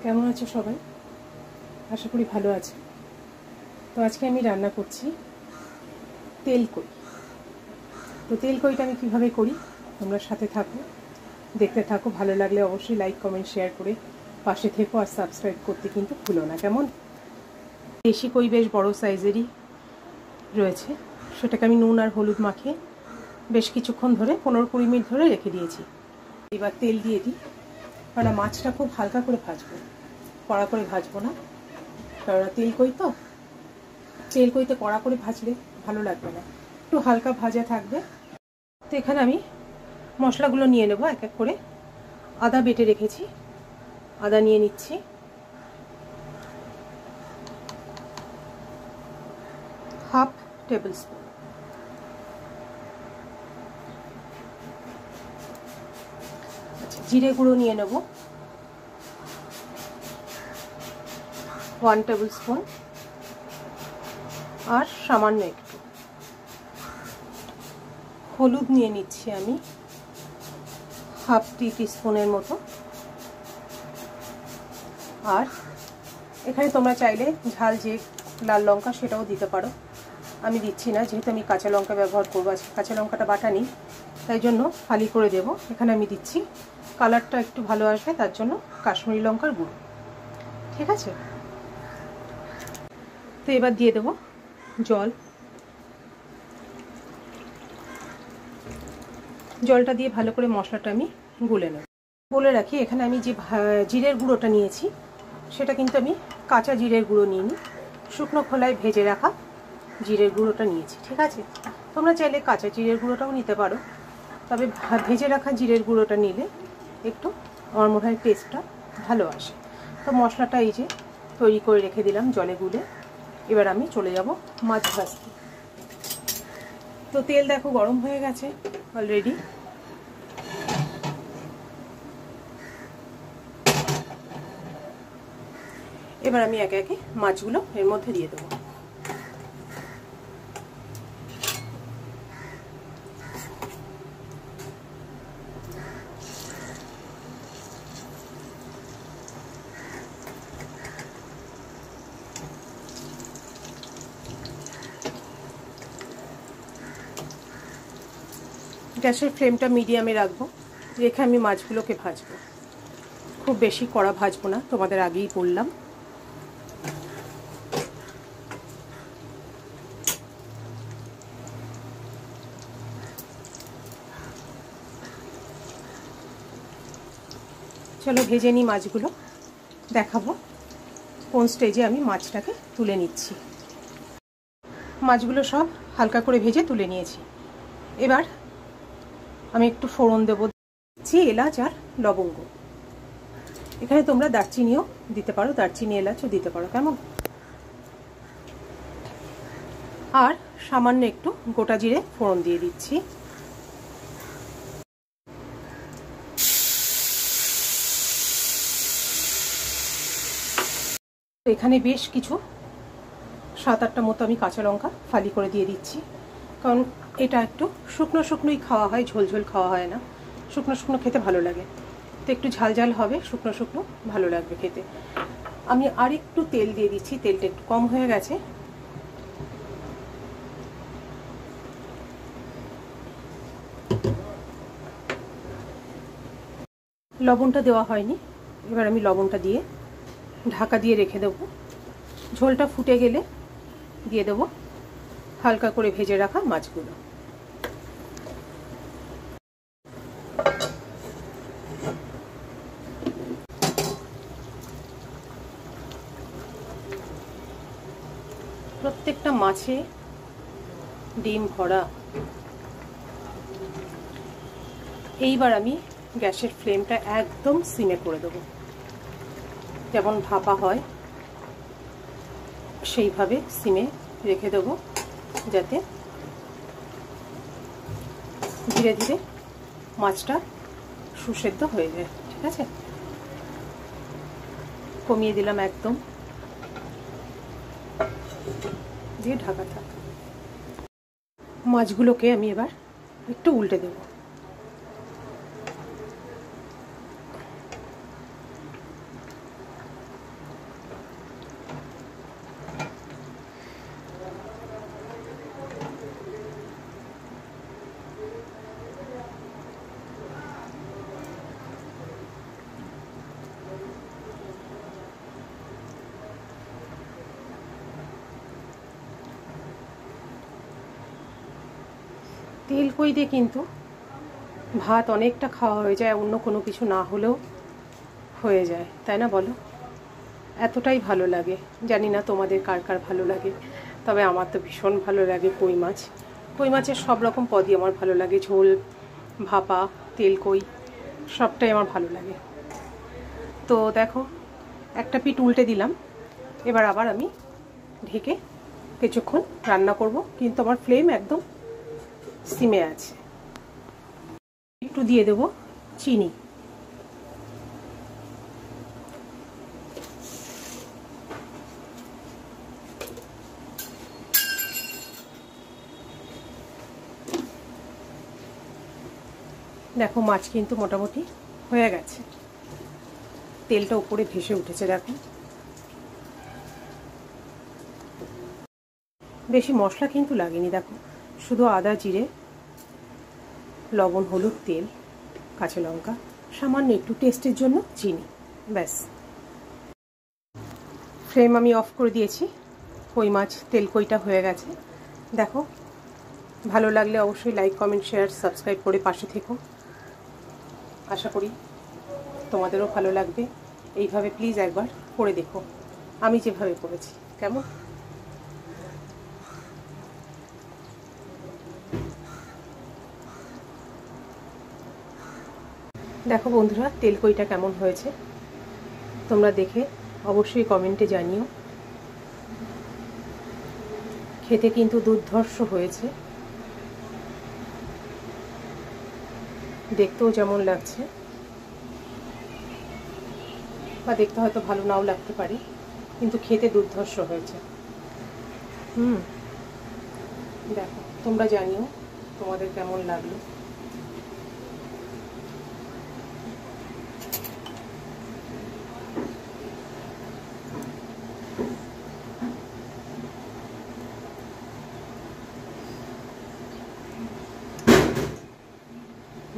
কেমন আছো সবাই? আশা করি ভালো আছে। তো আজকে আমি রান্না করছি তেলকই। তো তেলকইটা আমি কীভাবে করি তোমরা সাথে থাকো, দেখতে থাকো। ভালো লাগলে অবশ্যই লাইক কমেন্ট শেয়ার করে পাশে থেকো, আর সাবস্ক্রাইব করতে কিন্তু ভুলো না। কেমন? দেশি কই বেশ বড় সাইজেরই রয়েছে, সেটাকে আমি নুন আর হলুদ মাখিয়ে বেশ কিছুক্ষণ ধরে 15-20 মিনিট ধরে রেখে দিয়েছি। এবার তেল দিয়ে দিই, কারণ মাছটা খুব হালকা করে ভাজবো, কড়া করে ভাজবো না, কারণ তেলকইতে কড়া করে ভাজলে ভালো লাগবে না, একটু হালকা ভাজা থাকবে। তো এখানে আমি মশলাগুলো নিয়ে নেবো এক এক করে। আদা বেটে রেখেছি, আদা নিয়ে নিচ্ছি। Half table spoon. জিরে গুঁড়ো নিয়ে নেব 1 টেবিল স্পুন, আর সামান্য একটু হলুদ নিয়ে নিচ্ছি আমি হাফ টিস্পুনের মতো। আর এখানে তোমরা চাইলে ঝাল যে লাল লঙ্কা সেটাও দিতে পারো, আমি দিচ্ছি না, যেহেতু আমি কাঁচা লঙ্কা ব্যবহার করবো। আজকে কাঁচা লঙ্কাটা বাটা নেই, তাই জন্য ফালি করে দেব। এখানে আমি দিচ্ছি, কালারটা একটু ভালো আসবে তার জন্য, কাশ্মীরি লঙ্কার গুঁড়ো। ঠিক আছে? তো এবার দিয়ে দেব জল। জলটা দিয়ে ভালো করে মশলাটা আমি গুলে নেব। বলে রাখি, এখানে আমি যে জিরের গুঁড়োটা নিয়েছি সেটা কিন্তু আমি কাঁচা জিরের গুঁড়ো নিইনি, শুকনো খোলায় ভেজে রাখা জিরের গুঁড়োটা নিয়েছি। ঠিক আছে? তোমরা চাইলে কাঁচা জিরের গুঁড়োটাও নিতে পারো, তবে ভেজে রাখা জিরের গুঁড়োটা নিলে একটু আমার মনে হয় টেস্টটা ভালো আসে। তো মশলাটা এই যে তৈরি করে রেখে দিলাম জলে গুলে। এবার আমি চলে যাব মাছ ভাজতে। তো তেল দেখো গরম হয়ে গেছে অলরেডি। এবার আমি একে একে মাছগুলো এর মধ্যে দিয়ে দেবো। গ্যাসের ফ্লেমটা মিডিয়ামে রাখবো, রেখে আমি মাছগুলোকে ভাজবো। খুব বেশি কড়া ভাজবো না, তোমাদের আগেই বললাম। চলো ভেজে নিই মাছগুলো, দেখাবো কোন স্টেজে আমি মাছটাকে তুলে নিচ্ছি। মাছগুলো সব হালকা করে ভেজে তুলে নিয়েছি। এবার আমি একটু ফোড়ন দেবো, এলাচ আর লবঙ্গ। এখানে তোমরা দারচিনিও দিতে পারো, দারচিনি এলাচও দিতে পারো। কেমন? আর সামান্য একটু গোটা জিরে ফোড়ন দিয়ে দিচ্ছি। এখানে বেশ কিছু 7-8টা মতো আমি কাঁচা লঙ্কা ফালি করে দিয়ে দিচ্ছি, কারণ এটা একটু শুকনো শুকনোই খাওয়া হয়, ঝোল ঝোল খাওয়া হয় না। শুকনো শুকনো খেতে ভালো লাগে, তো একটু ঝাল ঝাল হবে, শুকনো শুকনো ভালো লাগবে খেতে। আমি আর একটু তেল দিয়ে দিচ্ছি, তেলটা একটু কম হয়ে গেছে। লবণটা দেওয়া হয়নি, এবার আমি লবণটা দিয়ে ঢাকা দিয়ে রেখে দেব। ঝোলটা ফুটে গেলে দিয়ে দেব হালকা করে ভেজে রাখা মাছগুলো। প্রত্যেকটা মাছে ডিম ভরা। এইবার আমি গ্যাসের ফ্লেমটা একদম সিমে করে দেবো, যেমন ভাপা হয় সেইভাবে সিমে রেখে দেবো, যাতে ধীরে ধীরে মাছটা সুসেদ্ধ হয়ে যায়। ঠিক আছে? কমিয়ে দিলাম একদম, দিয়ে ঢাকা থাক। মাছগুলোকে আমি এবার একটু উল্টে দেব। তেল কই দিয়ে কিন্তু ভাত অনেকটা খাওয়া হয়ে যায়, অন্য কোনো কিছু না হলেও হয়ে যায়, তাই না বলো? এতটাই ভালো লাগে। জানি না তোমাদের কার কার ভালো লাগে, তবে আমার তো ভীষণ ভালো লাগে কই মাছ। কই মাছের সব রকম পদই আমার ভালো লাগে, ঝোল, ভাপা, তেল কই, সবটাই আমার ভালো লাগে। তো দেখো, একটা পিঠ উল্টে দিলাম, এবার আবার আমি ঢেকে কিছুক্ষণ রান্না করব, কিন্তু আমার ফ্লেম একদম সিমে আছে। একটু দিয়ে দেব চিনি। দেখো মাছ কিন্তু মোটামুটি হয়ে গেছে, তেলটা উপরে ভেসে উঠেছে। দেখো বেশি মশলা কিন্তু লাগেনি, দেখো শুধু আদা, জিরে, লবণ, হলুদ, তেল, কাঁচা লঙ্কা, সামান্য একটু টেস্টের জন্য চিনি, ব্যাস। ফ্লেম আমি অফ করে দিয়েছি। কই মাছ তেল কইটা হয়ে গেছে। দেখো, ভালো লাগলে অবশ্যই লাইক, কমেন্ট, শেয়ার, সাবস্ক্রাইব করে পাশে থেকো। আশা করি তোমাদেরও ভালো লাগবে। এইভাবে প্লিজ একবার করে দেখো, আমি যেভাবে করেছি। কেমন? দেখো বন্ধুরা, তেল কইটা কেমন হয়েছে তোমরা দেখে অবশ্যই কমেন্টে জানিও। খেতে কিন্তু দুর্ধর্ষ হয়েছে, দেখতেও যেমন লাগছে, বা দেখতে হয়তো ভালো নাও লাগতে পারে, কিন্তু খেতে দুর্ধর্ষ হয়েছে। দেখো, তোমরা জানিও তোমাদের কেমন লাগলো।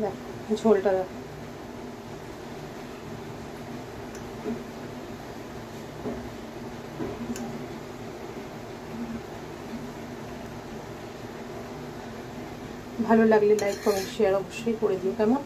দেখো ঝোলটা, দেখো ভালো লাগলে লাইক, কমেন্ট, শেয়ার অবশ্যই করে দিও। কেমন?